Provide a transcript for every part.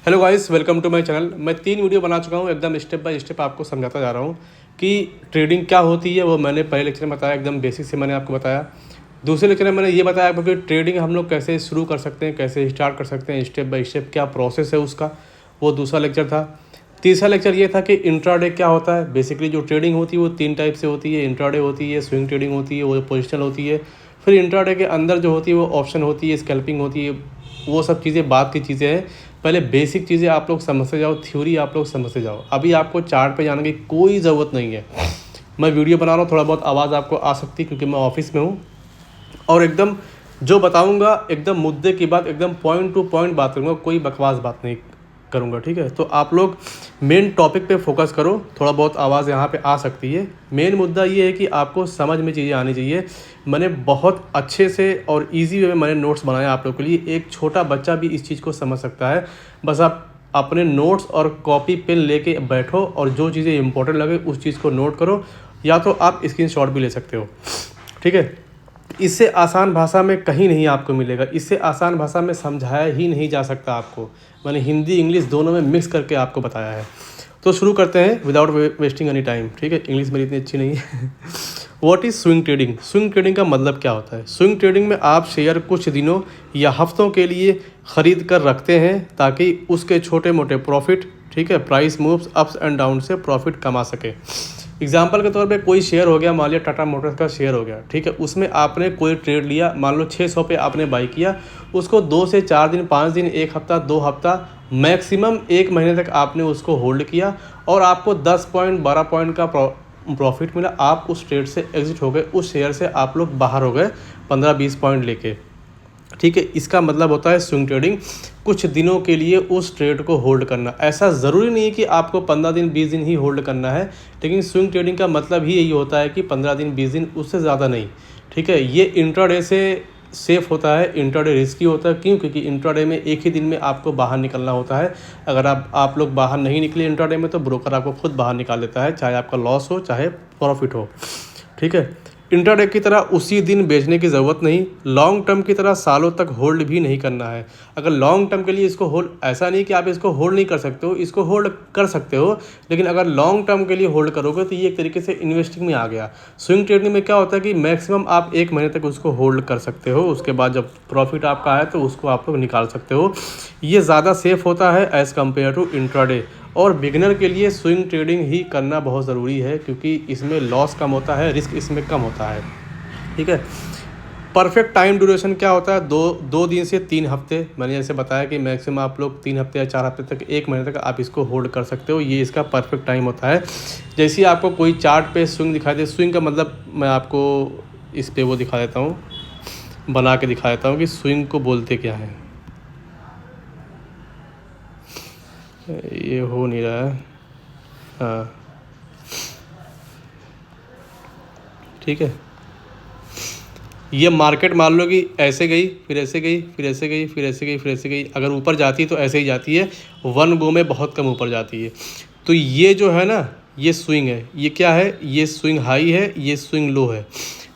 Hello guys, welcome to my channel. मैं 3 video बना चुका हूँ, एकदम स्टेप बाय स्टेप आपको समझाता जा रहा हूँ कि ट्रेडिंग क्या होती है। वो मैंने पहले लेक्चर में बताया, एकदम बेसिक से मैंने आपको बताया। दूसरे लेक्चर में मैंने ये बताया आपको कि ट्रेडिंग हम लोग कैसे शुरू कर सकते हैं, कैसे स्टार्ट कर सकते हैं, स्टेप बाय स्टेप क्या प्रोसेस है उसका, वो दूसरा लेक्चर था। तीसरा लेक्चर ये था कि इंट्राडे क्या होता है। बेसिकली जो ट्रेडिंग होती है वो 3 टाइप से होती है। इंट्राडे होती है, स्विंग ट्रेडिंग होती है, वो पोजिशनल होती है। फिर इंट्राडे के अंदर जो होती है वो ऑप्शन होती है, स्कैल्पिंग होती है। वो सब चीज़ें बाद की चीज़ें हैं। पहले बेसिक चीज़ें आप लोग समझते जाओ, थ्योरी आप लोग समझते जाओ। अभी आपको चार्ट पे जाने की कोई ज़रूरत नहीं है। मैं वीडियो बना रहा हूँ, थोड़ा बहुत आवाज़ आपको आ सकती है क्योंकि मैं ऑफिस में हूँ। और एकदम जो बताऊँगा एकदम मुद्दे की बात, एकदम पॉइंट टू पॉइंट बात करूँगा, कोई बकवास बात नहीं करूँगा, ठीक है। तो आप लोग मेन टॉपिक पे फोकस करो। थोड़ा बहुत आवाज़ यहाँ पे आ सकती है। मेन मुद्दा ये है कि आपको समझ में चीज़ें आनी चाहिए। मैंने बहुत अच्छे से और इजी वे में मैंने नोट्स बनाए आप लोग के लिए। एक छोटा बच्चा भी इस चीज़ को समझ सकता है। बस आप अपने नोट्स और कॉपी पेन लेके बैठो और जो चीज़ें इंपॉर्टेंट लगे उस चीज़ को नोट करो, या तो आप स्क्रीनशॉट भी ले सकते हो, ठीक है। इससे आसान भाषा में कहीं नहीं आपको मिलेगा। इससे आसान भाषा में समझाया ही नहीं जा सकता आपको। मैंने हिंदी इंग्लिश दोनों में मिक्स करके आपको बताया है। तो शुरू करते हैं विदाउट वेस्टिंग एनी टाइम, ठीक है। इंग्लिश मेरी इतनी अच्छी नहीं है। What is swing trading? Swing trading का मतलब क्या होता है? स्विंग ट्रेडिंग में आप शेयर कुछ दिनों या हफ्तों के लिए ख़रीद कर रखते हैं ताकि उसके छोटे मोटे प्रॉफिट, ठीक है, price moves ups and down से प्रॉफिट कमा सके। एग्जाम्पल के तौर पे कोई शेयर हो गया, मान लिया टाटा मोटर्स का शेयर हो गया, ठीक है। उसमें आपने कोई ट्रेड लिया, मान लो 600 पे आपने बाई किया। उसको 2 से 4 दिन, 5 दिन, 1 हफ्ता, 2 हफ्ता, मैक्सिमम 1 महीने तक आपने उसको होल्ड किया और आपको 10 पॉइंट 12 पॉइंट का प्रॉफिट मिला। आप उस ट्रेड से एग्जिट हो गए, उस शेयर से आप लोग बाहर हो गए 15-20 पॉइंट लेके, ठीक है। इसका मतलब होता है स्विंग ट्रेडिंग। कुछ दिनों के लिए उस ट्रेड को होल्ड करना। ऐसा ज़रूरी नहीं है कि आपको 15 दिन 20 दिन ही होल्ड करना है, लेकिन स्विंग ट्रेडिंग का मतलब ही यही होता है कि 15 दिन 20 दिन, उससे ज़्यादा नहीं, ठीक है। ये इंट्राडे से सेफ होता है, इंट्राडे रिस्की होता है। क्यों? क्योंकि इंट्राडे में एक ही दिन में आपको बाहर निकलना होता है। अगर आप लोग बाहर नहीं निकले इंट्राडे में तो ब्रोकर आपको खुद बाहर निकाल लेता है, चाहे आपका लॉस हो चाहे प्रॉफिट हो, ठीक है। इंट्राडे की तरह उसी दिन बेचने की ज़रूरत नहीं। लॉन्ग टर्म की तरह सालों तक होल्ड भी नहीं करना है। अगर लॉन्ग टर्म के लिए इसको होल्ड, ऐसा नहीं कि आप इसको होल्ड नहीं कर सकते हो, इसको होल्ड कर सकते हो, लेकिन अगर लॉन्ग टर्म के लिए होल्ड करोगे तो ये एक तरीके से इन्वेस्टिंग में आ गया। स्विंग ट्रेडिंग में क्या होता है कि मैक्सिमम आप 1 महीने तक उसको होल्ड कर सकते हो, उसके बाद जब प्रॉफिट आपका आए तो उसको आप लोग निकाल सकते हो। ये ज़्यादा सेफ होता है एज़ कम्पेयर टू इंट्राडे। और बिगिनर के लिए स्विंग ट्रेडिंग ही करना बहुत ज़रूरी है क्योंकि इसमें लॉस कम होता है, रिस्क इसमें कम होता है, ठीक है। परफेक्ट टाइम ड्यूरेशन क्या होता है? 2 दिन से 3 हफ्ते। मैंने जैसे बताया कि मैक्सिमम आप लोग 3 हफ्ते या 4 हफ्ते तक, 1 महीने तक आप इसको होल्ड कर सकते हो। ये इसका परफेक्ट टाइम होता है। जैसे ही आपको कोई चार्ट पे स्विंग दिखाई दे, स्विंग का मतलब मैं आपको इस पे वो दिखा देता हूँ, बना के दिखा देता हूँ कि स्विंग को बोलते क्या है। ये हो नहीं रहा है, हाँ, ठीक है। ये मार्केट मान लो कि ऐसे गई, फिर ऐसे गई, फिर ऐसे गई, फिर ऐसे गई, फिर ऐसे गई। अगर ऊपर जाती है तो ऐसे ही जाती है, वन गो में बहुत कम ऊपर जाती है। तो ये जो है ना, ये स्विंग है। ये क्या है? ये स्विंग हाई है, ये स्विंग लो है,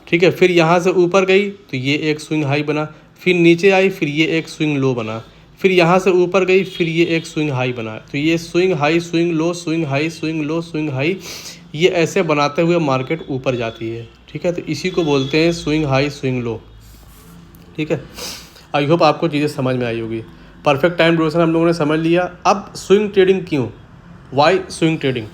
ठीक है। फिर यहाँ से ऊपर गई तो ये एक स्विंग हाई बना, फिर नीचे आई, फिर ये एक स्विंग लो बना, फिर यहाँ से ऊपर गई, फिर ये एक स्विंग हाई बना। तो ये swing high, swing low, swing high, swing low, swing high, ये ऐसे बनाते हुए मार्केट ऊपर जाती है, ठीक है। तो इसी को बोलते हैं स्विंग हाई, स्विंग लो, ठीक है। आई होप आपको चीज़ें समझ में आई होगी। परफेक्ट टाइम ड्यूरेशन हम लोगों ने समझ लिया। अब स्विंग ट्रेडिंग क्यों, वाई स्विंग ट्रेडिंग,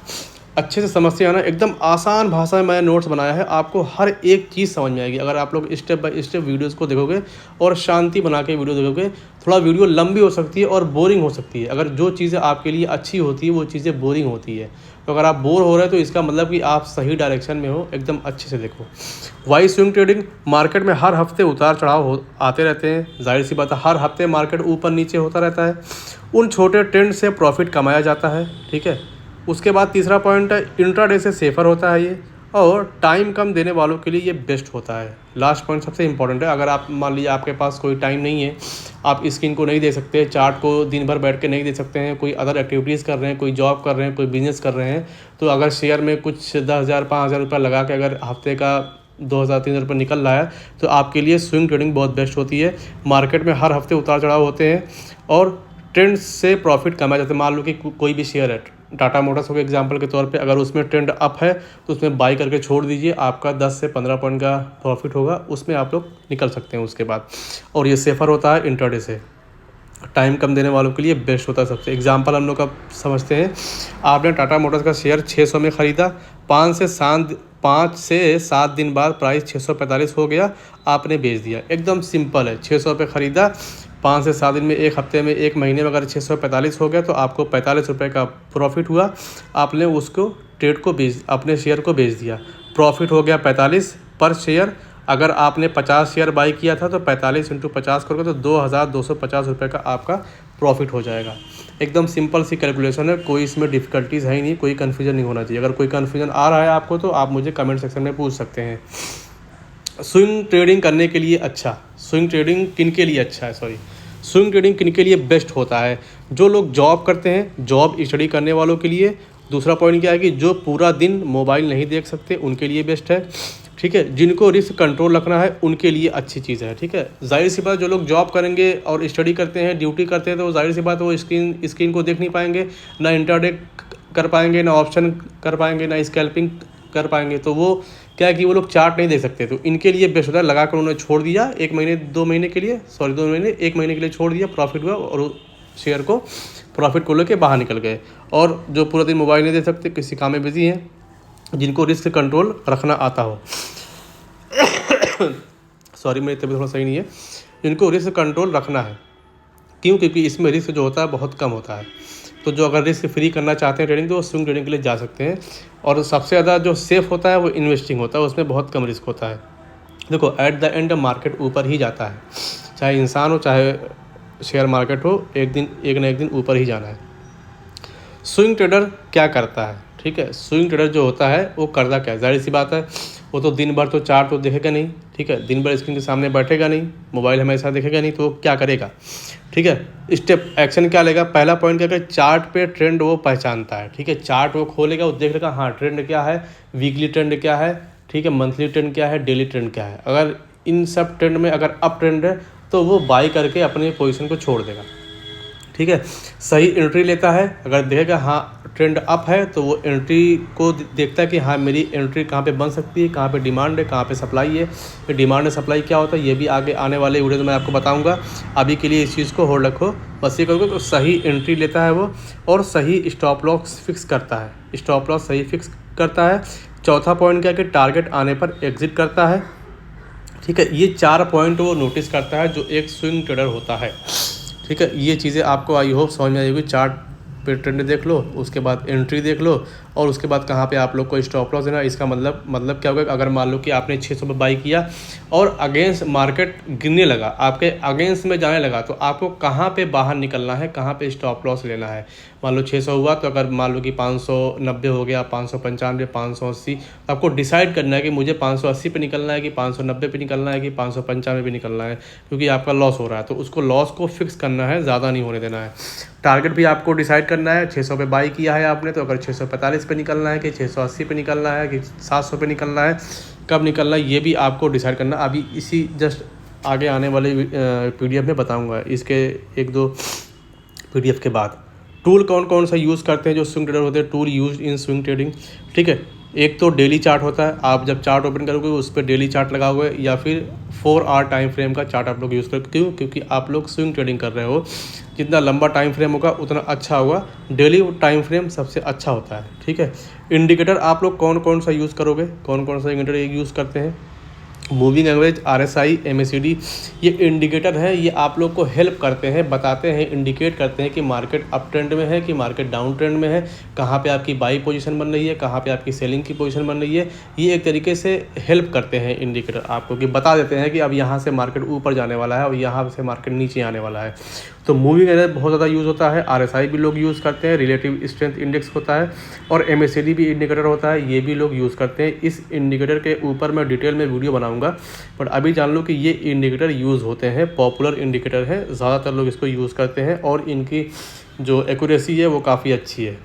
अच्छे से समझते आना। एकदम आसान भाषा में मैंने नोट्स बनाया है, आपको हर एक चीज़ समझ में आएगी अगर आप लोग स्टेप बाय स्टेप वीडियोस को देखोगे और शांति बना के वीडियो देखोगे। थोड़ा वीडियो लंबी हो सकती है और बोरिंग हो सकती है। अगर जो चीज़ें आपके लिए अच्छी होती है वो चीज़ें बोरिंग होती है। तो अगर आप बोर हो रहे हो तो इसका मतलब कि आप सही डायरेक्शन में हो। एकदम अच्छे से देखो। वाई स्विंग ट्रेडिंग, मार्केट में हर हफ्ते उतार चढ़ाव आते रहते हैं। जाहिर सी बात है, हर हफ्ते मार्केट ऊपर नीचे होता रहता है। उन छोटे ट्रेंड से प्रॉफिट कमाया जाता है, ठीक है। उसके बाद तीसरा पॉइंट है, इंट्राडे से सेफ़र होता है ये, और टाइम कम देने वालों के लिए ये बेस्ट होता है। लास्ट पॉइंट सबसे इंपॉर्टेंट है। अगर आप मान लीजिए आपके पास कोई टाइम नहीं है, आप स्क्रीन को नहीं दे सकते, चार्ट को दिन भर बैठ के नहीं दे सकते हैं, कोई अदर एक्टिविटीज़ कर रहे हैं, कोई जॉब कर रहे हैं, कोई बिजनेस कर रहे हैं, तो अगर शेयर में कुछ 10,000 5,000 रुपये लगा के अगर हफ्ते का 2,000-3,000 रुपये निकल रहा है तो आपके लिए स्विंग ट्रेडिंग बहुत बेस्ट होती है। मार्केट में हर हफ्ते उतार चढ़ाव होते हैं और ट्रेंड से प्रॉफिट कमाया जाता है। मान लो कि कोई भी शेयर है, टाटा मोटर्स हो एग्जांपल के तौर पे, अगर उसमें ट्रेंड अप है तो उसमें बाई करके छोड़ दीजिए, आपका 10 से 15 पॉइंट का प्रॉफिट होगा, उसमें आप लोग निकल सकते हैं उसके बाद। और ये सेफ़र होता है इंट्राडे से, टाइम कम देने वालों के लिए बेस्ट होता है सबसे। एग्जांपल हम लोग का समझते हैं, आपने टाटा मोटर्स का शेयर 600 में ख़रीदा, 5 से 7 दिन बाद प्राइस 645 हो गया, आपने बेच दिया। एकदम सिंपल है, 600 पे ख़रीदा, 5 से 7 दिन में, एक हफ्ते में, एक महीने में अगर 645 हो गया तो आपको 45 रुपये का प्रॉफिट हुआ। आपने उसको ट्रेड को अपने शेयर को बेच दिया, प्रॉफिट हो गया 45 पर शेयर। अगर आपने 50 शेयर बाई किया था तो 45 × 50 करोगे तो 2250 रुपये का आपका प्रॉफिट हो जाएगा। एकदम सिंपल सी कैलकुलेशन है, कोई इसमें डिफ़िकल्टीज़ है ही नहीं, कोई कन्फ्यूजन नहीं होना चाहिए। अगर कोई कन्फ्यूजन आ रहा है आपको तो आप मुझे कमेंट सेक्शन में पूछ सकते हैं। स्विंग ट्रेडिंग करने के लिए अच्छा, स्विंग ट्रेडिंग किन के लिए अच्छा है, स्विंग ट्रेडिंग किन के लिए बेस्ट होता है? जो लोग जॉब करते हैं, जॉब स्टडी करने वालों के लिए। दूसरा पॉइंट क्या है कि जो पूरा दिन मोबाइल नहीं देख सकते उनके लिए बेस्ट है, ठीक है। जिनको रिस्क कंट्रोल रखना है उनके लिए अच्छी चीज़ है, ठीक है। जाहिर सी बात, जो लोग जॉब करेंगे और स्टडी करते हैं, ड्यूटी करते हैं, तो जाहिर सी बात वो स्क्रीन को देख नहीं पाएंगे, ना इंट्राडे कर पाएंगे, ना ऑप्शन कर पाएंगे, ना स्कैल्पिंग कर पाएंगे। तो वो क्या है कि वो लोग चार्ट नहीं देख सकते, तो इनके लिए बेस्ट होता है। लगा कर उन्होंने छोड़ दिया 1 महीने 2 महीने के लिए, 1 महीने के लिए छोड़ दिया, प्रॉफिट हुआ और शेयर को प्रॉफिट को लेके बाहर निकल गए। और जो पूरा दिन मोबाइल नहीं दे सकते, किसी काम में बिजी हैं, जिनको रिस्क कंट्रोल रखना आता हो मेरी तबीयत थोड़ा सही नहीं है, जिनको रिस्क कंट्रोल रखना है। क्यों? क्योंकि इसमें रिस्क जो होता है बहुत कम होता है। तो जो अगर रिस्क फ्री करना चाहते हैं ट्रेडिंग, तो वो स्विंग ट्रेडिंग के लिए जा सकते हैं। और सबसे ज़्यादा जो सेफ़ होता है वो इन्वेस्टिंग होता है, उसमें बहुत कम रिस्क होता है। देखो, एट द एंड मार्केट ऊपर ही जाता है, चाहे इंसान हो चाहे शेयर मार्केट हो, एक न एक दिन ऊपर ही जाना है। स्विंग ट्रेडर क्या करता है, ठीक है। स्विंग ट्रेडर जो होता है वो करता क्या है, जाहिर सी बात है, वो तो दिन भर तो चार्ट तो देखेगा नहीं, ठीक है। दिन भर स्क्रीन के सामने बैठेगा नहीं, मोबाइल हमेशा देखेगा नहीं, तो वो क्या करेगा, ठीक है। स्टेप एक्शन क्या लेगा? पहला पॉइंट क्या करेगा, चार्ट पे ट्रेंड वो पहचानता है, ठीक है। चार्ट वो खोलेगा, वो देख लेगा हाँ ट्रेंड क्या है, वीकली ट्रेंड क्या है, ठीक है, मंथली ट्रेंड क्या है, डेली ट्रेंड क्या है। अगर इन सब ट्रेंड में अगर अप ट्रेंड है तो वो बाई करके अपने पोजीशन को छोड़ देगा, ठीक है। सही एंट्री लेता है, अगर देखेगा हाँ ट्रेंड अप है तो वो एंट्री को देखता है कि हाँ मेरी एंट्री कहाँ पे बन सकती है, कहाँ पे डिमांड है, कहाँ पे सप्लाई है। तो डिमांड और सप्लाई क्या होता है ये भी आगे आने वाले वीडियो में मैं आपको बताऊंगा। अभी के लिए इस चीज़ को होल्ड रखो, बस ये करोगे तो सही एंट्री लेता है वो, और सही स्टॉप लॉस फिक्स करता है, स्टॉप लॉस सही फिक्स करता है। चौथा पॉइंट क्या है कि टारगेट आने पर एग्जिट करता है, ठीक है। ये 4 पॉइंट वो नोटिस करता है जो एक स्विंग ट्रेडर होता है, ठीक है। ये चीज़ें आपको आई होप समझ में आई होगी। चार्ट पे ट्रेंड देख लो, उसके बाद एंट्री देख लो, और उसके बाद कहाँ पे आप लोग को स्टॉप लॉस देना। इसका मतलब क्या होगा, अगर मान लो कि आपने 600 पे बाई किया और अगेंस्ट मार्केट गिरने लगा, आपके अगेंस्ट में जाने लगा, तो आपको कहाँ पे बाहर निकलना है, कहाँ पे स्टॉप लॉस लेना है। मान लो 600 हुआ, तो अगर मान लो कि 590 हो गया, 595, 580, तो आपको डिसाइड करना है कि मुझे 580 पे निकलना है कि 590 पे निकलना है कि 595 पे निकलना है, क्योंकि आपका लॉस हो रहा है। तो उसको लॉस को फिक्स करना है, ज़्यादा नहीं होने देना है। टारगेट भी आपको डिसाइड करना है, 600 पे बाई किया है आपने, तो अगर 645 पे निकलना है कि 680 पे निकलना है कि 700 पे निकलना है, कब निकलना है ये भी आपको डिसाइड करना। अभी इसी जस्ट आगे आने वाले PDF में बताऊंगा, इसके 1-2 PDF के बाद। टूल कौन कौन सा यूज़ करते हैं जो स्विंग ट्रेडर होते हैं, tool use in swing trading, ठीक है। एक तो डेली चार्ट होता है, आप जब चार्ट ओपन करोगे उस पर डेली चार्ट लगा हुआ है, या फिर 4 आवर टाइम फ्रेम का चार्ट आप लोग यूज़ करें। क्यों? क्योंकि आप लोग स्विंग ट्रेडिंग कर रहे हो, जितना लंबा टाइम फ्रेम होगा उतना अच्छा होगा, डेली टाइम फ्रेम सबसे अच्छा होता है, ठीक है। इंडिकेटर आप लोग कौन कौन सा यूज़ करोगे, कौन कौन सा इंडिकेटर यूज़ करते हैं? मूविंग एवरेज, RSI, MACD, ये इंडिकेटर है, ये आप लोग को हेल्प करते हैं, बताते हैं, इंडिकेट करते हैं कि मार्केट अप ट्रेंड में है कि मार्केट डाउन ट्रेंड में है, कहाँ पे आपकी बाई पोजीशन बन रही है, कहाँ पे आपकी सेलिंग की पोजीशन बन रही है। ये एक तरीके से हेल्प करते हैं इंडिकेटर आपको, कि बता देते हैं कि अब यहाँ से मार्केट ऊपर जाने वाला है और यहाँ से मार्केट नीचे आने वाला है। तो मूविंग एवरेज बहुत ज़्यादा यूज़ होता है, RSI भी लोग यूज़ करते हैं, रिलेटिव स्ट्रेंथ इंडेक्स होता है, और MACD भी इंडिकेटर होता है, ये भी लोग यूज़ करते हैं। इस इंडिकेटर के ऊपर मैं डिटेल में वीडियो बनाऊंगा, बट अभी जान लो कि ये इंडिकेटर यूज़ होते हैं, पॉपुलर इंडिकेटर है, ज़्यादातर लोग इसको यूज़ करते हैं और इनकी जो एक्यूरेसी है वो काफ़ी अच्छी है।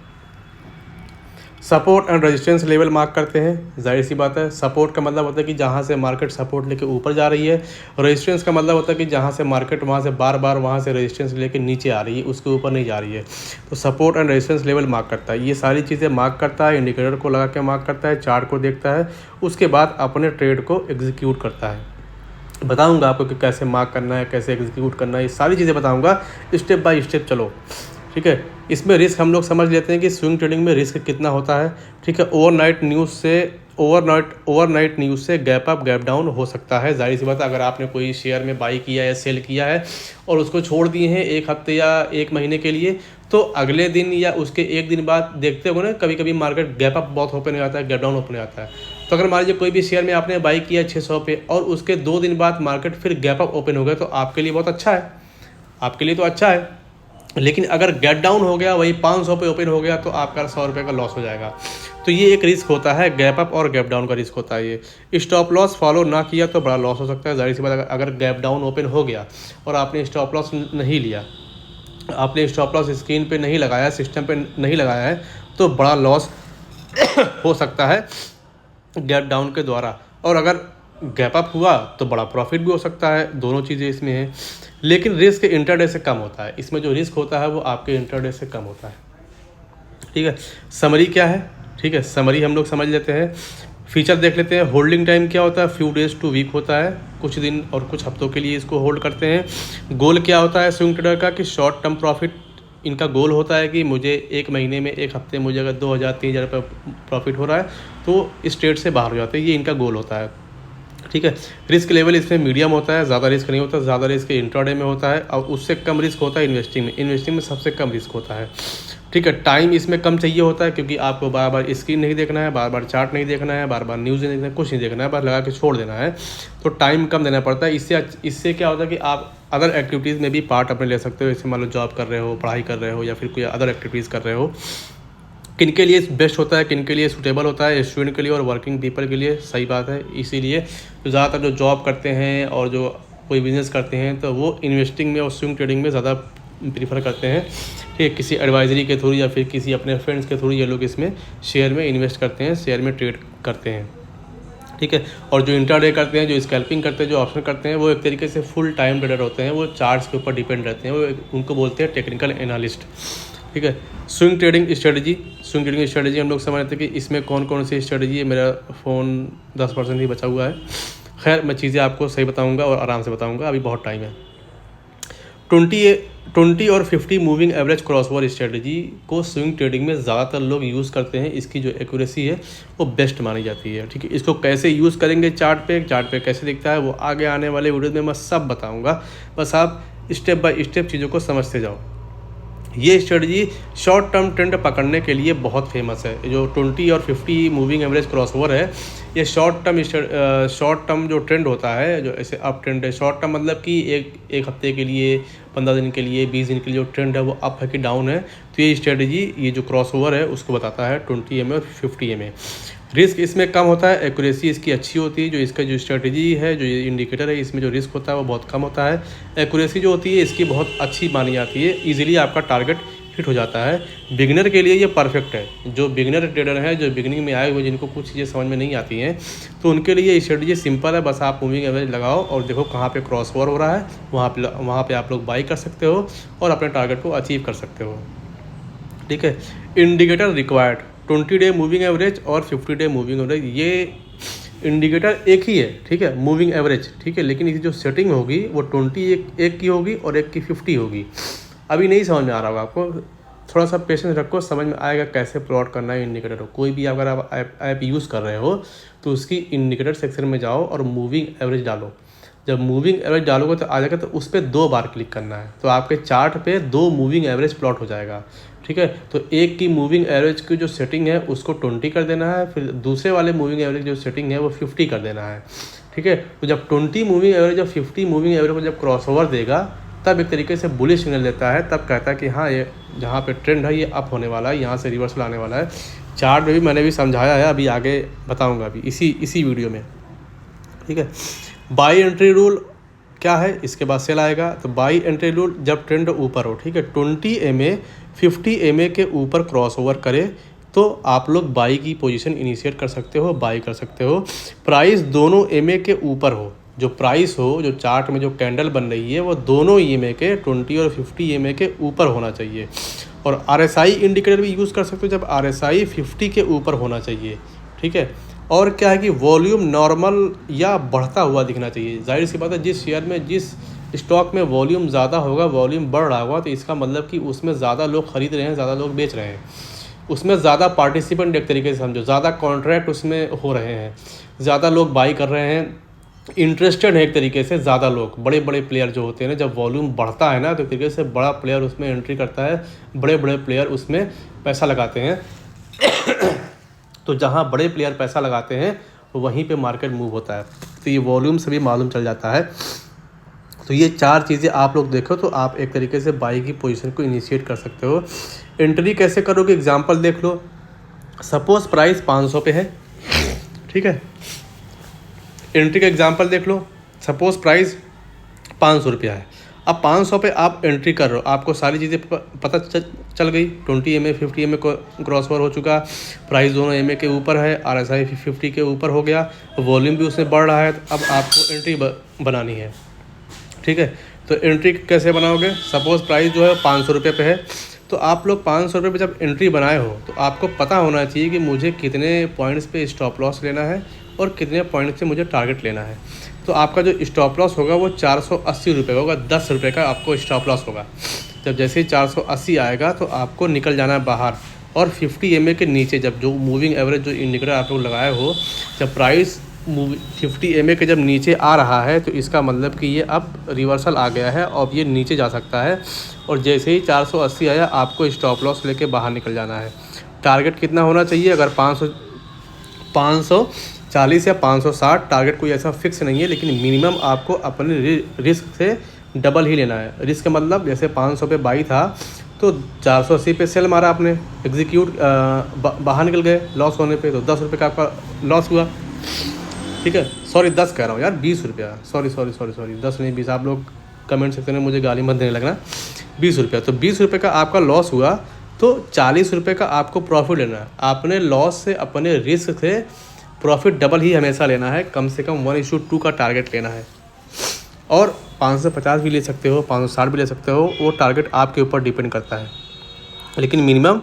Support and resistance level mark करते हैं, जाहिर सी बात है। सपोर्ट का मतलब होता है कि जहाँ से मार्केट सपोर्ट लेके ऊपर जा रही है, रेजिस्टेंस का मतलब होता है कि जहाँ से मार्केट वहाँ से बार बार वहाँ से रेजिस्टेंस लेके नीचे आ रही है, उसके ऊपर नहीं जा रही है। तो support and resistance level mark करता है, ये सारी चीज़ें मार्क करता है, इंडिकेटर को लगा के मार्क करता है, चार्ट को देखता है, उसके बाद अपने ट्रेड को एग्जीक्यूट करता है। बताऊंगा आपको कि कैसे मार्क करना है, कैसे एग्जीक्यूट करना है, ये सारी चीज़ें बताऊंगा स्टेप बाय स्टेप। चलो ठीक है। इसमें रिस्क हम लोग समझ लेते हैं कि स्विंग ट्रेडिंग में रिस्क कितना होता है। ठीक है, ओवरनाइट न्यूज़ से गैप अप गैप डाउन हो सकता है। जाहिर सी बात है, अगर आपने कोई शेयर में बाई किया या सेल किया है और उसको छोड़ दिए हैं एक हफ्ते या एक महीने के लिए, तो अगले दिन या उसके एक दिन बाद देखते हो ना, कभी कभी मार्केट गैप अप बहुत ओपन हो जाता है, गैप डाउन ओपन हो जाता है। तो अगर मान लीजिए कोई भी शेयर में आपने बाई किया 600 पे और उसके 2 दिन बाद मार्केट फिर गैप अप ओपन हो गया, तो आपके लिए बहुत अच्छा है, आपके लिए तो अच्छा है। लेकिन अगर गेट डाउन हो गया, वही 500 पे ओपन हो गया, तो आपका 100 रुपये का लॉस हो जाएगा। तो ये एक रिस्क होता है, गैप अप और गैप डाउन का रिस्क होता है। ये स्टॉप लॉस फॉलो ना किया तो बड़ा लॉस हो सकता है। जाहिर सी बात, अगर गैप डाउन ओपन हो गया और आपने स्टॉप लॉस नहीं लिया, आपने स्टॉप लॉस स्क्रीन पे नहीं लगाया, सिस्टम पे नहीं लगाया है, तो बड़ा लॉस हो सकता है गैप डाउन के द्वारा। और अगर गैप अप हुआ तो बड़ा प्रॉफिट भी हो सकता है, दोनों चीज़ें इसमें हैं। लेकिन रिस्क इंटरडे से कम होता है, इसमें जो रिस्क होता है वो आपके इंटरडे से कम होता है। ठीक है, समरी क्या है? ठीक है, समरी हम लोग समझ लेते हैं। फीचर देख लेते हैं। होल्डिंग टाइम क्या होता है? फ्यू डेज टू वीक होता है, कुछ दिन और कुछ हफ्तों के लिए इसको होल्ड करते हैं। गोल क्या होता है स्विंग ट्रेडर का? कि शॉर्ट टर्म प्रॉफिट इनका गोल होता है कि मुझे एक महीने में, एक हफ्ते मुझे अगर 2000-3000 रुपये प्रॉफिट हो रहा है तो इस ट्रेड से बाहर हो जाते हैं, ये इनका गोल होता है। ठीक है, रिस्क लेवल इसमें मीडियम होता है, ज़्यादा रिस्क नहीं होता। ज़्यादा रिस्क इंट्राडे में होता है और उससे कम रिस्क होता है इन्वेस्टिंग में। इन्वेस्टिंग में सबसे कम रिस्क होता है। ठीक है, टाइम इसमें कम चाहिए होता है, क्योंकि आपको बार बार स्क्रीन नहीं देखना है, बार बार चार्ट नहीं देखना है, बार बार न्यूज़ नहीं देखना है, कुछ नहीं देखना है, बस लगा के छोड़ देना है। तो टाइम कम देना पड़ता है। इससे क्या होता है कि आप अदर एक्टिविटीज़ में भी पार्ट अपने ले सकते हो। जैसे मान लो जॉब कर रहे हो, पढ़ाई कर रहे हो, या फिर कोई अदर एक्टिविटीज़ कर रहे हो। किन के लिए बेस्ट होता है, किन के लिए सूटेबल होता है? स्टूडेंट के लिए और वर्किंग पीपल के लिए। सही बात है। इसीलिए तो ज़्यादातर जो जॉब करते हैं और जो कोई बिज़नेस करते हैं, तो वो इन्वेस्टिंग में और स्विंग ट्रेडिंग में ज़्यादा प्रीफर करते हैं। ठीक है, किसी एडवाइजरी के थ्रू या फिर किसी अपने फ्रेंड्स के थ्रू ये लोग इसमें शेयर में इन्वेस्ट करते हैं, शेयर में ट्रेड करते हैं। ठीक है, और जो इंट्राडे करते हैं, जो स्कैल्पिंग करते हैं, जो ऑप्शन करते हैं, वो एक तरीके से फुल टाइम ट्रेडर होते हैं। वो चार्ट्स के ऊपर डिपेंड रहते हैं, वो उनको बोलते हैं टेक्निकल एनालिस्ट। ठीक है, स्विंग ट्रेडिंग स्ट्रेटजी हम लोग समझते हैं कि इसमें कौन कौन सी स्ट्रेटजी है। मेरा फ़ोन 10% ही बचा हुआ है। खैर, मैं चीज़ें आपको सही बताऊंगा और आराम से बताऊंगा, अभी बहुत टाइम है। 20 और 50 मूविंग एवरेज क्रॉसओवर स्ट्रेटजी को स्विंग ट्रेडिंग में ज़्यादातर लोग यूज़ करते हैं। इसकी जो एक्यूरेसी है वो बेस्ट मानी जाती है। ठीक है, इसको कैसे यूज़ करेंगे, चार्ट पे कैसे दिखता है, वो आगे आने वाले वीडियो में मैं सब बताऊंगा। बस आप स्टेप बाय स्टेप चीज़ों को समझते जाओ। ये स्ट्रेटजी शॉर्ट टर्म ट्रेंड पकड़ने के लिए बहुत फेमस है। जो 20 और 50 मूविंग एवरेज क्रॉसओवर है, ये शॉर्ट टर्म जो ट्रेंड होता है, जो ऐसे अप ट्रेंड है। शॉर्ट टर्म मतलब कि एक हफ्ते के लिए, 15 दिन के लिए, 20 दिन के लिए जो ट्रेंड है वो अप है कि डाउन है। तो ये स्ट्रेटजी, ये जो क्रॉसओवर है उसको बताता है, 20 MA और 50 MA। रिस्क इसमें कम होता है, एक्यूरेसी इसकी अच्छी होती है। जो इसका जो स्ट्रेटजी है, जो ये इंडिकेटर है, इसमें जो रिस्क होता है वो बहुत कम होता है। एक्यूरेसी जो होती है इसकी बहुत अच्छी मानी जाती है, इजीली आपका टारगेट हिट हो जाता है। बिगिनर के लिए ये परफेक्ट है। जो बिगिनर ट्रेडर हैं, जो बिगिनिंग में आए हुए, जिनको कुछ चीज़ें समझ में नहीं आती हैं, तो उनके लिए ये स्ट्रेटजी सिंपल है। बस आप मूविंग एवरेज लगाओ और देखो कहाँ पे क्रॉस ओवर हो रहा है, वहाँ पे आप लोग बाई कर सकते हो और अपने टारगेट को अचीव कर सकते हो। ठीक है, indicator required 20 day moving average और 50 डे मूविंग एवरेज, ये इंडिकेटर एक ही है। ठीक है, मूविंग एवरेज। ठीक है, लेकिन इसकी जो सेटिंग होगी वो 20 एक की होगी और एक की 50 होगी। अभी नहीं समझ में आ रहा होगा आपको, थोड़ा सा पेशेंस रखो, समझ में आएगा कैसे प्लॉट करना है इंडिकेटर को। कोई भी अगर आप ऐप यूज़ कर रहे हो तो उसकी इंडिकेटर सेक्शन में जाओ और मूविंग एवरेज डालो। जब मूविंग एवरेज डालोगे तो आ जाएगा, तो उस पर 2 बार क्लिक करना है, तो आपके चार्ट पे 2 मूविंग एवरेज प्लॉट हो जाएगा। ठीक है, तो एक की मूविंग एवरेज की जो सेटिंग है उसको 20 कर देना है, फिर दूसरे वाले मूविंग एवरेज जो सेटिंग है वो 50 कर देना है। ठीक है, तो जब 20 मूविंग एवरेज और 50 मूविंग एवरेज को जब क्रॉसओवर देगा, तब एक तरीके से बुलिश सिग्नल देता है। तब कहता है कि हाँ, ये जहाँ पे ट्रेंड है ये अप होने वाला है, यहाँ से रिवर्सल आने वाला है। चार्ट में भी मैंने भी समझाया है, अभी आगे बताऊँगा अभी इसी वीडियो में। ठीक है, बाई एंट्री रूल क्या है, इसके बाद सेल आएगा। तो बाई एंट्री रूल, जब ट्रेंड ऊपर हो, ठीक है, 20 MA 50 MA के ऊपर क्रॉसओवर करे, तो आप लोग बाई की पोजीशन इनिशिएट कर सकते हो, बाई कर सकते हो। प्राइस दोनों EMA के ऊपर हो, जो प्राइस हो, जो चार्ट में जो कैंडल बन रही है वो दोनों EMA के 20 और 50 EMA के ऊपर होना चाहिए। और RSI इंडिकेटर भी यूज़ कर सकते हो जब RSI 50 के ऊपर होना चाहिए, ठीक है। और क्या है कि वॉल्यूम नॉर्मल या बढ़ता हुआ दिखना चाहिए। जाहिर सी बात है, जिस शेयर में, जिस स्टॉक में वॉल्यूम ज़्यादा होगा, वॉल्यूम बढ़ रहा होगा, तो इसका मतलब कि उसमें ज़्यादा लोग खरीद रहे हैं, ज़्यादा लोग बेच रहे हैं, उसमें ज़्यादा पार्टिसिपेंट एक तरीके से समझो, ज़्यादा कॉन्ट्रैक्ट उसमें हो रहे हैं, ज़्यादा लोग बाई कर रहे हैं, इंटरेस्टेड है एक तरीके से ज़्यादा लोग। बड़े बड़े प्लेयर जो होते हैं ना, जब वॉल्यूम बढ़ता है ना, तो एक तरीके से बड़ा प्लेयर उसमें एंट्री करता है, बड़े बड़े प्लेयर उसमें पैसा लगाते हैं। तो जहाँ बड़े प्लेयर पैसा लगाते हैं वहीं पे मार्केट मूव होता है। तो ये वॉल्यूम से भी मालूम चल जाता है। तो ये 4 चीज़ें आप लोग देखो तो आप एक तरीके से बाई की पोजीशन को इनिशिएट कर सकते हो। एंट्री कैसे करोगे, एग्जांपल देख लो। सपोज प्राइस 500 पे है, ठीक है। एंट्री का एग्जांपल देख लो। सपोज प्राइस 500 रुपया है। अब 500 पे आप एंट्री कर रहे हो, आपको सारी चीज़ें पता चल गई। 20 EMA 50 EMA को क्रॉस ओवर हो चुका, प्राइस दोनों EMA के ऊपर है, RSI 50 के ऊपर हो गया, वॉल्यूम भी उसमें बढ़ रहा है। तो अब आपको एंट्री बनानी है, ठीक है। तो एंट्री कैसे बनाओगे, सपोज़ प्राइस जो है 500 रुपये पे है, तो आप लोग 500 रुपये पे जब एंट्री बनाए हो तो आपको पता होना चाहिए कि मुझे कितने पॉइंट्स पे स्टॉप लॉस लेना है और कितने पॉइंट से मुझे टारगेट लेना है। तो आपका जो स्टॉप लॉस होगा वो 480 रुपये का होगा, 10 रुपये का आपको स्टॉप लॉस होगा। जब जैसे ही 480 आएगा तो आपको निकल जाना है बाहर, और 50 EMA के नीचे जब जो मूविंग एवरेज जो इंडिकेटर आप लोग लगाए हो, जब प्राइस 50 EMA के जब नीचे आ रहा है तो इसका मतलब कि ये अब रिवर्सल आ गया है, और ये नीचे जा सकता है। और जैसे ही 480 आया आपको स्टॉप लॉस लेके बाहर निकल जाना है। टारगेट कितना होना चाहिए, अगर 540 या 560, टारगेट कोई ऐसा फिक्स नहीं है, लेकिन मिनिमम आपको अपने रिस्क से डबल ही लेना है। रिस्क मतलब जैसे 500 पे बाई था तो 480 पे सेल मारा आपने, एग्जीक्यूट बाहर निकल गए लॉस होने पे, तो 10 रुपये का आपका लॉस हुआ, ठीक है। सॉरी 10 कह रहा हूँ यार, 20 रुपया, सॉरी 10 नहीं 20, आप लोग कमेंट सेक्शन में मुझे गाली मत देने लगना। 20 रुपया, तो 20 रुपये का आपका लॉस हुआ, तो 40 रुपये का आपको प्रॉफिट लेना है। आपने लॉस से, अपने रिस्क से प्रॉफिट डबल ही हमेशा लेना है, कम से कम 1:2 का टारगेट लेना है। और 550 भी ले सकते हो, 560 भी ले सकते हो, वो टारगेट आपके ऊपर डिपेंड करता है, लेकिन मिनिमम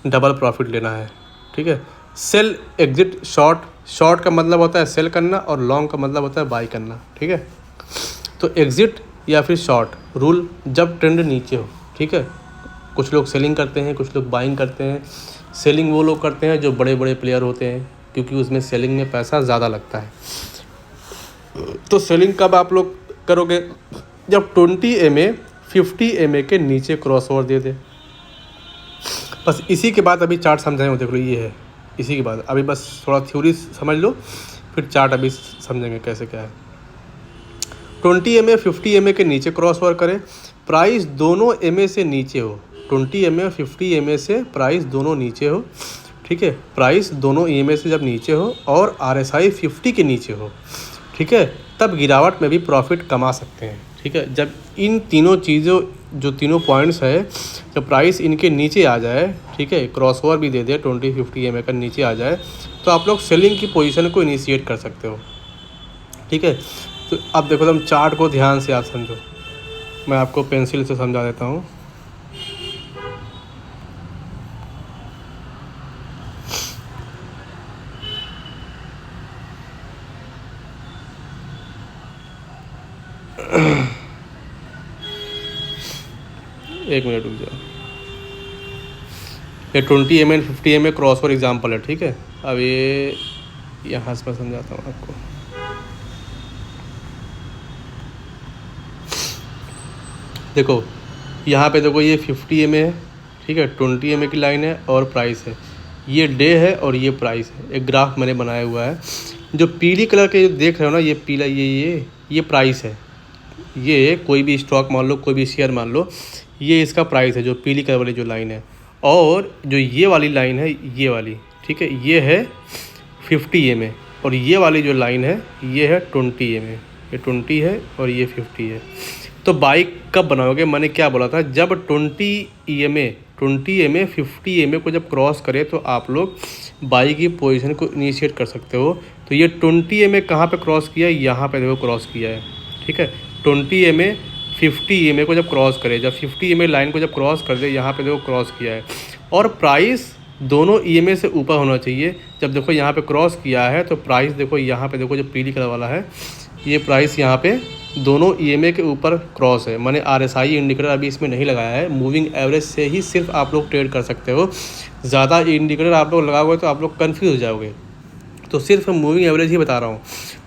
डबल प्रॉफिट लेना है, ठीक है। सेल, एग्जिट, शॉर्ट का मतलब होता है सेल करना, और लॉन्ग का मतलब होता है बाई करना, ठीक है। तो एग्जिट या फिर शॉर्ट रूल, जब ट्रेंड नीचे हो, ठीक है। कुछ लोग सेलिंग करते हैं, कुछ लोग बाइंग करते हैं। सेलिंग वो लोग करते हैं जो बड़े बड़े प्लेयर होते हैं, क्योंकि उसमें सेलिंग में पैसा ज़्यादा लगता है। तो सेलिंग कब आप लोग करोगे, जब 20 EMA 50 EMA के नीचे क्रॉस ओवर दे दे। बस इसी के बाद अभी चार्ट समझाएंगे, देख लो ये है। इसी के बाद अभी बस थोड़ा थ्योरी समझ लो, फिर चार्ट अभी समझेंगे कैसे क्या है। 20 EMA 50 EMA के नीचे क्रॉस ओवर करे, प्राइस दोनों EMA से नीचे हो। 20 EMA 50 EMA से प्राइस दोनों नीचे हो, ठीक है। प्राइस दोनों EMA से जब नीचे हो और RSI 50 के नीचे हो, ठीक है, तब गिरावट में भी प्रॉफिट कमा सकते हैं, ठीक है। जब इन तीनों चीज़ों, जो तीनों पॉइंट्स है, जब प्राइस इनके नीचे आ जाए, ठीक है, क्रॉस ओवर भी दे दे, 20-50 EMA का नीचे आ जाए, तो आप लोग सेलिंग की पोजीशन को इनिशिएट कर सकते हो, ठीक है। तो अब देखो, तुम चार्ट को ध्यान से आप समझो, मैं आपको पेंसिल से समझा देता हूँ। एक मिनट रुक जाओ। ये 20 EMA 50 EMA cross over example है, ठीक है। अब ये यहाँ से मैं समझाता हूँ आपको। देखो यहाँ पे देखो, ये 50 EMA है, ठीक है, 20 EMA की लाइन है और प्राइस है, ये डे है और ये प्राइस है। एक ग्राफ मैंने बनाया हुआ है, जो पीली कलर के जो देख रहे हो ना, ये पीला, ये प्राइस है। ये कोई भी स्टॉक मान लो, कोई भी शेयर मान लो, ये इसका प्राइस है, जो पीली कलर वाली जो लाइन है। और जो ये वाली लाइन है, ये वाली, ठीक है, ये है 50 EMA, और ये वाली जो लाइन है ये है 20 EMA। ये 20 है और ये 50 है। तो बाई कब बनाओगे, मैंने क्या बोला था, जब 20 EMA 20 EMA 50 EMA को जब क्रॉस करे तो आप लोग बाई की पोजीशन को इनिशिएट कर सकते हो। तो ये 20 EMA कहाँ पे क्रॉस किया है, यहाँ पे देखो क्रॉस किया है, ठीक है। 20 EMA 50 EMA को जब क्रॉस करे, जब 50 EMA लाइन को जब क्रॉस कर दे, यहाँ पे देखो क्रॉस किया है। और प्राइस दोनों EMA से ऊपर होना चाहिए। जब देखो यहाँ पे क्रॉस किया है तो प्राइस देखो यहाँ पे देखो, जो पीली कलर वाला है ये प्राइस यहाँ पे दोनों EMA के ऊपर क्रॉस है। मैंने RSI इंडिकेटर अभी इसमें नहीं लगाया है, मूविंग एवरेज से ही सिर्फ आप लोग ट्रेड कर सकते हो। ज़्यादा इंडिकेटर आप लोग लगाओगे तो आप लोग कन्फ्यूज़ हो जाओगे, तो सिर्फ मूविंग एवरेज ही बता रहा हूँ।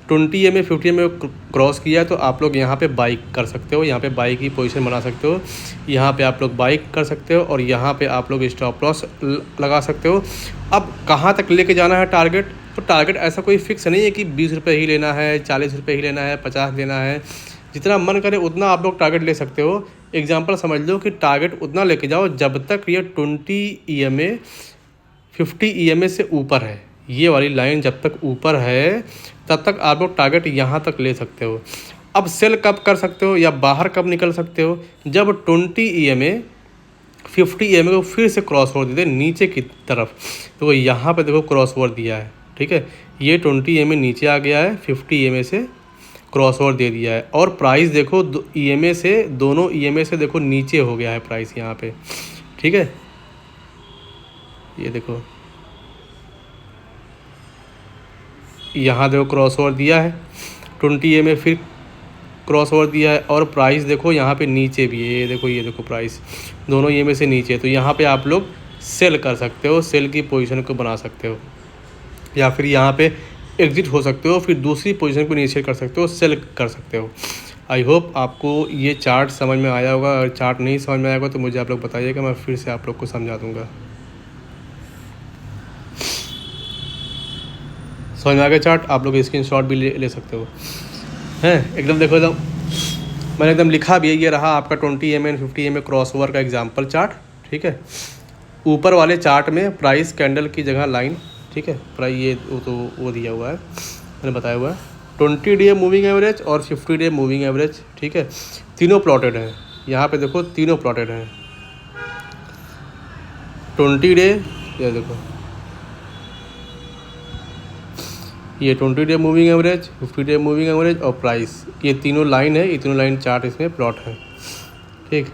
20 EMA 50 EMA क्रॉस किया तो आप लोग यहाँ पे बाई कर सकते हो, यहाँ पे बाई की पोजीशन बना सकते हो, यहाँ पे आप लोग बाई कर सकते हो और यहाँ पे आप लोग स्टॉप लॉस लगा सकते हो। अब कहाँ तक लेके जाना है टारगेट, तो टारगेट ऐसा कोई फिक्स नहीं है कि 20 रुपये ही लेना है, 40 रुपये ही लेना है, 50 लेना है। जितना मन करे उतना आप लोग टारगेट ले सकते हो। एग्जाम्पल समझ लो कि टारगेट उतना लेके जाओ जब तक ये 20 EMA 50 EMA से ऊपर है। ये वाली लाइन जब तक ऊपर है तब तक आप लोग टारगेट यहाँ तक ले सकते हो। अब सेल कब कर सकते हो या बाहर कब निकल सकते हो, जब 20 EMA 50 EMA को फिर से क्रॉस ओवर दे दे नीचे की तरफ। तो यहाँ पे देखो क्रॉस ओवर दिया है, ठीक है। ये 20 EMA नीचे आ गया है, 50 EMA से क्रॉस ओवर दे दिया है और प्राइस देखो EMA से, दोनों EMA से देखो नीचे हो गया है प्राइस यहाँ पे, ठीक है। ये देखो यहाँ देखो क्रॉस ओवर दिया है, 20 EMA फिर क्रॉस ओवर दिया है और प्राइस देखो यहाँ पे नीचे भी है। ये देखो प्राइस दोनों EMA से नीचे है। तो यहाँ पे आप लोग सेल कर सकते हो, सेल की पोजीशन को बना सकते हो, या फिर यहाँ पे एग्जिट हो सकते हो, फिर दूसरी पोजीशन को इनिशिएट कर सकते हो, सेल कर सकते हो। आई होप आपको ये चार्ट समझ में आया होगा। अगर चार्ट नहीं समझ में आएगा तो मुझे आप लोग बताइएगा, मैं फिर से आप लोग को समझा दूँगा। समझ में आ गया चार्ट, आप लोग स्क्रीनशॉट भी ले सकते हो हैं। एकदम देखो, एकदम मैंने एकदम लिखा भी है, ये रहा आपका 20 EMA 50 EMA क्रॉस ओवर का एग्जांपल चार्ट, ठीक है। ऊपर वाले चार्ट में प्राइस कैंडल की जगह लाइन, ठीक है, प्राइस ये वो दिया हुआ है, मैंने बताया हुआ है 20 डे मूविंग एवरेज और 50 डे मूविंग एवरेज, ठीक है। तीनों प्लॉटेड हैं, यहाँ पे देखो तीनों प्लॉटेड हैं। 20 डे, ये देखो ये 20 day moving average, 50 day moving average और प्राइस, ये तीनों लाइन है, ये तीनों लाइन चार्ट इसमें प्लॉट है, ठीक।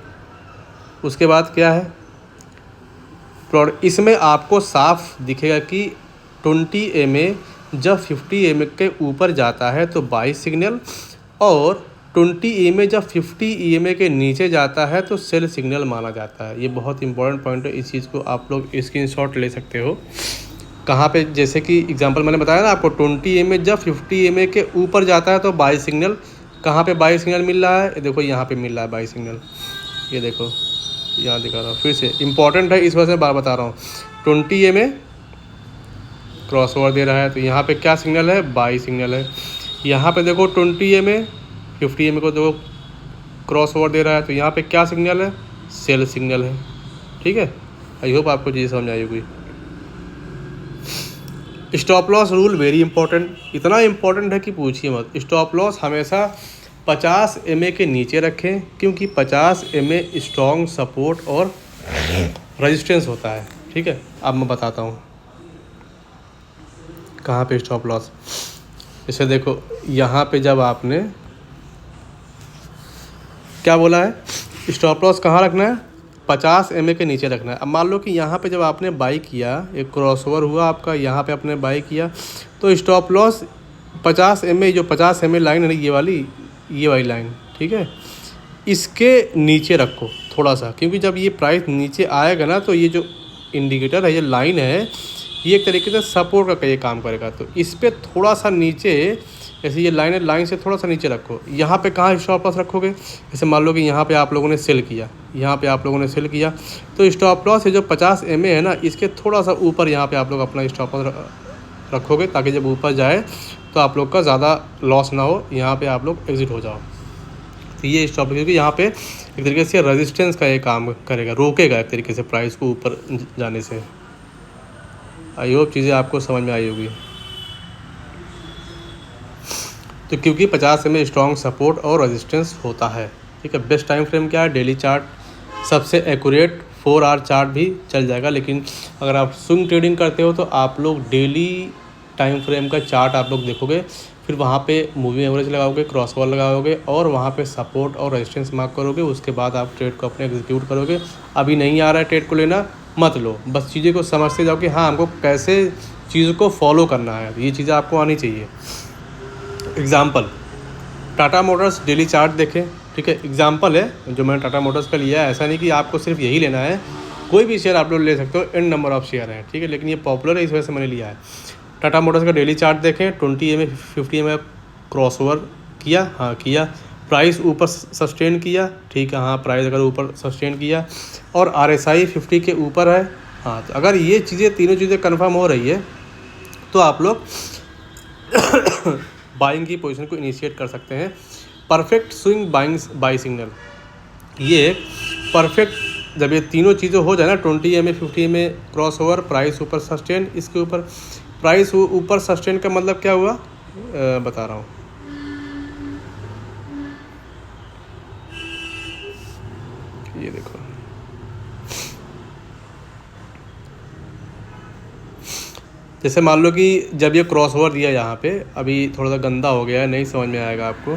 उसके बाद क्या है प्लॉट, इसमें आपको साफ दिखेगा कि 20 EMA जब 50 EMA के ऊपर जाता है तो बाई सिग्नल, और 20 EMA जब 50 EMA के नीचे जाता है तो सेल सिग्नल माना जाता है। ये बहुत इंपॉर्टेंट पॉइंट है, इस चीज़ को आप लोग स्क्रीनशॉट ले सकते हो। कहाँ पे, जैसे कि एग्जांपल मैंने बताया ना आपको, 20 EMA जब 50 EMA के ऊपर जाता है तो बाई सिग्नल, कहाँ पे बाई सिग्नल मिल रहा है, देखो यहाँ पे मिल रहा है बाई सिग्नल, ये देखो यहाँ दिखा रहा हूँ, फिर से इंपॉर्टेंट है इस वजह से बार बता रहा हूँ। 20 EMA क्रॉस ओवर दे रहा है तो यहाँ पे क्या सिग्नल है, बाई सिग्नल है। यहाँ पे देखो 20 EMA 50 EMA को देखो क्रॉस ओवर दे रहा है तो यहाँ पे क्या सिग्नल है, सेल सिग्नल है, ठीक है। आई होप आपको चीज़ समझ आई होगी। Stop loss rule very important, इतना इंपॉर्टेंट है कि पूछिए मत। स्टॉप लॉस हमेशा 50 EMA के नीचे रखें, क्योंकि 50 EMA स्ट्रॉन्ग सपोर्ट और रेजिस्टेंस होता है, ठीक है। अब मैं बताता हूँ कहाँ पे स्टॉप लॉस। इसे देखो यहाँ पे जब आपने क्या बोला है, स्टॉप लॉस कहाँ रखना है, 50 EMA के नीचे रखना है। अब मान लो कि यहाँ पे जब आपने बाई किया, एक क्रॉस ओवर हुआ आपका, यहाँ पे आपने बाई किया तो स्टॉप लॉस 50 EMA, जो 50 EMA लाइन है ये वाली लाइन, ठीक है, इसके नीचे रखो थोड़ा सा, क्योंकि जब ये प्राइस नीचे आएगा ना तो ये जो इंडिकेटर है, ये लाइन है, ये एक तरीके से सपोर्ट का ये काम करेगा। तो इस पर थोड़ा सा नीचे, जैसे ये लाइन है, लाइन से थोड़ा सा नीचे रखो। यहाँ पे कहाँ स्टॉप लॉस रखोगे, जैसे मान लो कि यहाँ पे आप लोगों ने सेल किया, यहाँ पे आप लोगों ने सेल किया तो स्टॉप लॉस है जो 50 EMA है ना, इसके थोड़ा सा ऊपर यहाँ पे आप लोग अपना स्टॉप लॉस रखोगे, ताकि जब ऊपर जाए तो आप लोग का ज़्यादा लॉस ना हो, यहाँ पे आप लोग एग्जिट हो जाओ। तो ये स्टॉप लॉस, क्योंकि यहाँ पे एक तरीके से रेजिस्टेंस का ये काम करेगा, रोकेगा एक तरीके से प्राइस को ऊपर जाने से। आई होप चीज़ें आपको समझ में आई होगी। तो क्योंकि 50 EMA स्ट्रॉन्ग सपोर्ट और रेजिस्टेंस होता है, ठीक है। बेस्ट टाइम फ्रेम क्या है, डेली चार्ट सबसे एक्यूरेट 4 आवर चार्ट भी चल जाएगा। लेकिन अगर आप स्विंग ट्रेडिंग करते हो तो आप लोग डेली टाइम फ्रेम का चार्ट आप लोग देखोगे, फिर वहाँ पे मूविंग एवरेज लगाओगे, क्रॉस ओवर लगाओगे और वहाँ पे सपोर्ट और रेजिस्टेंस मार्क करोगे। उसके बाद आप ट्रेड को अपने एग्जीक्यूट करोगे। अभी नहीं आ रहा है ट्रेड को लेना, मत लो, बस चीज़ें को समझते जाओ कि हाँ हमको कैसे चीज़ों को फॉलो करना है, ये चीज़ें आपको आनी चाहिए। Example, Tata Motors daily chart देखें, ठीक है, एग्जाम्पल है जो मैंने टाटा मोटर्स का लिया है। ऐसा नहीं कि आपको सिर्फ यही लेना है, कोई भी शेयर आप लोग ले सकते हो, एन नंबर ऑफ शेयर हैं, ठीक है, लेकिन ये पॉपुलर है इस वजह से मैंने लिया है। टाटा मोटर्स का डेली चार्ट देखें, 20 EMA 50 EMA क्रॉस ओवर किया, हाँ किया, प्राइस ऊपर सस्टेन किया, ठीक है, हाँ प्राइस अगर ऊपर सस्टेन किया और RSI 50 के ऊपर है, हाँ, तो अगर ये चीज़ें तीनों चीज़ें कन्फर्म हो रही है तो आप लोग बाइंग की पोजीशन को इनिशिएट कर सकते हैं। परफेक्ट स्विंग बाई सिग्नल, ये परफेक्ट जब ये तीनों चीज़ें हो जाए ना, 20 EMA 50 EMA cross over, price ऊपर सस्टेन, इसके ऊपर प्राइस ऊपर सस्टेन का मतलब क्या हुआ बता रहा हूँ। ये देखो, जैसे मान लो कि जब ये क्रॉस ओवर दिया यहाँ पे, अभी थोड़ा सा गंदा हो गया है, नहीं समझ में आएगा आपको।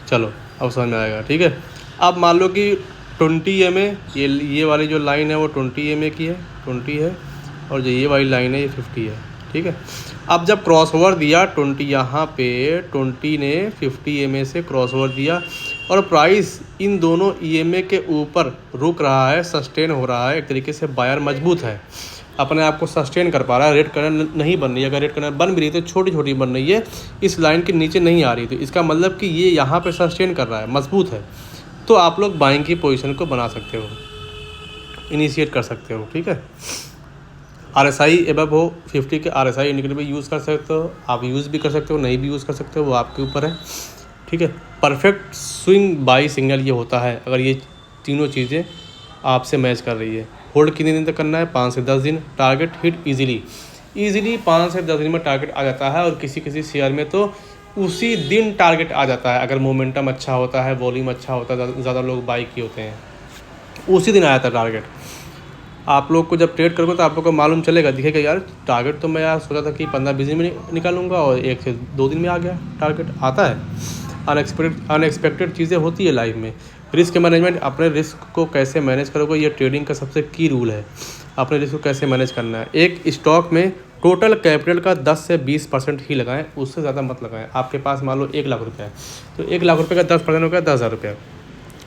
चलो अब समझ में आएगा, ठीक है। अब मान लो कि 20 EMA, ये वाली जो लाइन है वो 20 EMA की है, 20 है, और जो ये वाली लाइन है ये 50 है, ठीक है। अब जब क्रॉस ओवर दिया 20, यहाँ पे 20 ने 50 EMA से क्रॉस ओवर दिया और प्राइस इन दोनों EMA के ऊपर रुक रहा है, सस्टेन हो रहा है, एक तरीके से बायर मजबूत है, अपने आप को सस्टेन कर पा रहा है, रेड कर्नल नहीं बन रही है, अगर रेड कर्नल बन भी रही तो छोटी छोटी बन रही है, इस लाइन के नीचे नहीं आ रही, तो इसका मतलब कि ये यहाँ पे सस्टेन कर रहा है, मजबूत है, तो आप लोग बाइंग की पोजीशन को बना सकते हो, इनिशिएट कर सकते हो, ठीक है। RSI एबव हो 50 के, RSI इंडिकेटर भी यूज़ कर सकते हो, आप यूज़ भी कर सकते हो, नहीं भी यूज़ कर सकते हो, वो आपके ऊपर है, ठीक है। परफेक्ट स्विंग बाई सिग्नल ये होता है अगर ये तीनों चीज़ें आपसे मैच कर रही है। होल्ड कितने दिन तक करना है? 5 से 10 दिन। टारगेट हिट ईजिली 5 से 10 दिन में टारगेट आ जाता है, और किसी किसी शेयर में तो उसी दिन टारगेट आ जाता है, अगर मोमेंटम अच्छा होता है, वॉल्यूम अच्छा होता है, ज़्यादा लोग बाई किए होते हैं, उसी दिन आ जाता है टारगेट। आप लोग को जब ट्रेड करोगे तो आप लोग को मालूम चलेगा, दिखेगा यार टारगेट तो मैं यार सोचा था कि 15-20 दिन में निकालूंगा और 1 से 2 दिन में आ गया टारगेट। आता है, अनएक्सपेक्टेड चीज़ें होती है लाइफ में। रिस्क मैनेजमेंट, अपने रिस्क को कैसे मैनेज करोगे, ये ट्रेडिंग का सबसे की रूल है, अपने रिस्क को कैसे मैनेज करना है। एक स्टॉक में टोटल कैपिटल का 10 से 20% ही लगाएं, उससे ज़्यादा मत लगाएं। आपके पास मान लो 1 लाख रुपये है, तो 1 लाख रुपये का 10% हो गया 10,000 रुपये।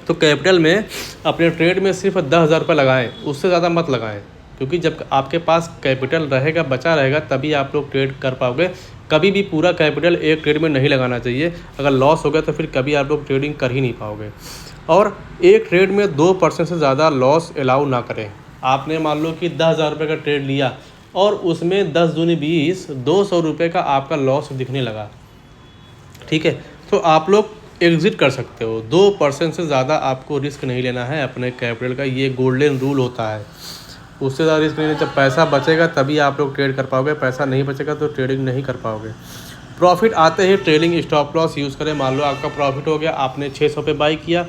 तो कैपिटल में अपने ट्रेड में सिर्फ 10,000 रुपये लगाएं, उससे ज़्यादा मत लगाएं, क्योंकि जब आपके पास कैपिटल रहेगा, बचा रहेगा, तभी आप लोग ट्रेड कर पाओगे। कभी भी पूरा कैपिटल एक ट्रेड में नहीं लगाना चाहिए, अगर लॉस हो गया तो फिर कभी आप लोग ट्रेडिंग कर ही नहीं पाओगे। और एक ट्रेड में 2% से ज़्यादा लॉस अलाउ ना करें। आपने मान लो कि 10,000 रुपये का ट्रेड लिया और उसमें 10 दूनी 20, 200 रुपये का आपका लॉस दिखने लगा, ठीक है, तो आप लोग एग्ज़िट कर सकते हो। 2% से ज़्यादा आपको रिस्क नहीं लेना है अपने कैपिटल का, ये गोल्डन रूल होता है। उससे ज़्यादा रिस्क लेने, जब पैसा बचेगा तभी आप लोग ट्रेड कर पाओगे, पैसा नहीं बचेगा तो ट्रेडिंग नहीं कर पाओगे। प्रॉफिट आते ही ट्रेडिंग स्टॉप लॉस यूज़ करें। मान लो आपका प्रॉफिट हो गया, आपने 600 पे बाई किया,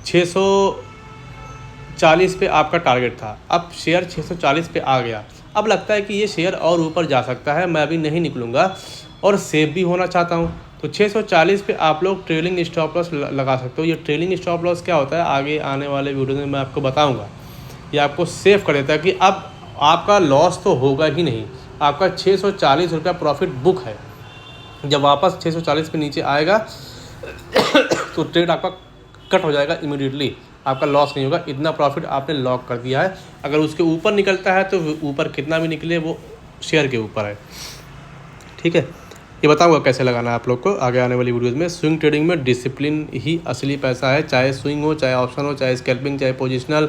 640 पे आपका टारगेट था, अब शेयर 640 पे आ गया, अब लगता है कि ये शेयर और ऊपर जा सकता है, मैं अभी नहीं निकलूँगा और सेव भी होना चाहता हूँ, तो 640 पे आप लोग ट्रेलिंग स्टॉप लॉस लगा सकते हो। ये ट्रेलिंग स्टॉप लॉस क्या होता है, आगे आने वाले वीडियो में मैं आपको बताऊंगा। ये आपको सेव कर देता है कि अब आपका लॉस तो होगा ही नहीं, आपका 640 रुपया प्रॉफिट बुक है। जब वापस 640 पे नीचे आएगा तो ट्रेड आपका कट हो जाएगा इमीडिएटली, आपका लॉस नहीं होगा, इतना प्रॉफिट आपने लॉक कर दिया है। अगर उसके ऊपर निकलता है तो ऊपर कितना भी निकले वो शेयर के ऊपर है, ठीक है। ये बताऊंगा कैसे लगाना है आप लोग को आगे आने वाली वीडियोज़ में। स्विंग ट्रेडिंग में डिसिप्लिन ही असली पैसा है, चाहे स्विंग हो, चाहे ऑप्शन हो, चाहे स्कैल्पिंग, चाहे पोजिशनल,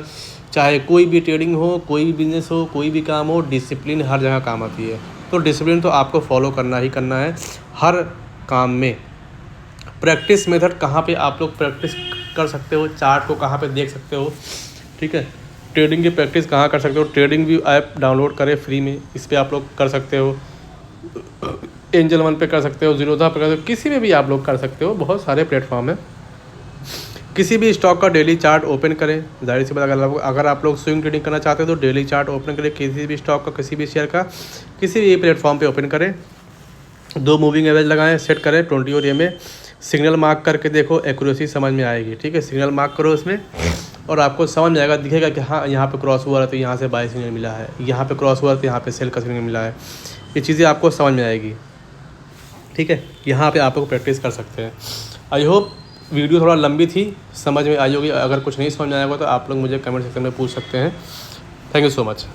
चाहे कोई भी ट्रेडिंग हो, कोई भी बिजनेस हो, कोई भी काम हो, डिसिप्लिन हर जगह काम आती है। तो डिसिप्लिन तो आपको फॉलो करना ही करना है हर काम में। प्रैक्टिस मेथड कहाँ पे आप लोग प्रैक्टिस कर सकते हो, चार्ट को कहाँ पे देख सकते हो, ठीक है। ट्रेडिंग की प्रैक्टिस कहाँ कर सकते हो, ट्रेडिंग व्यू ऐप डाउनलोड करें फ्री में, इस पर आप लोग कर सकते हो। एंजल वन पे कर सकते हो, ज़ीरोधा पे कर सकते हो, किसी में भी आप लोग कर सकते हो, बहुत सारे प्लेटफॉर्म हैं। किसी भी स्टॉक का डेली चार्ट ओपन करें। ज़ाहिर सी बात, अगर आप लोग स्विंग ट्रेडिंग करना चाहते हैं तो डेली चार्ट ओपन करें, किसी भी स्टॉक का, किसी भी शेयर का, किसी भी प्लेटफॉर्म पे ओपन करें। 2 मूविंग एवरेज लगाएं, सेट करें 20 और में सिग्नल मार्क करके देखो, एक्यूरेसी समझ में आएगी। ठीक है, सिग्नल मार्क करो उसमें और आपको समझ में आएगा, दिखेगा कि हाँ यहाँ पे क्रॉस हुआ है तो यहाँ से बाय सिग्नल मिला है, यहाँ पे क्रॉस हुआ तो यहाँ पे सेल का सिग्नल मिला है। ये चीज़ें आपको समझ में आएगी। ठीक है, यहाँ पे आप लोग प्रैक्टिस कर सकते हैं। आई होप वीडियो थोड़ा लंबी थी, समझ में आई होगी। अगर कुछ नहीं समझ में आएगा तो आप लोग मुझे कमेंट सेक्शन में पूछ सकते हैं। Thank you so much.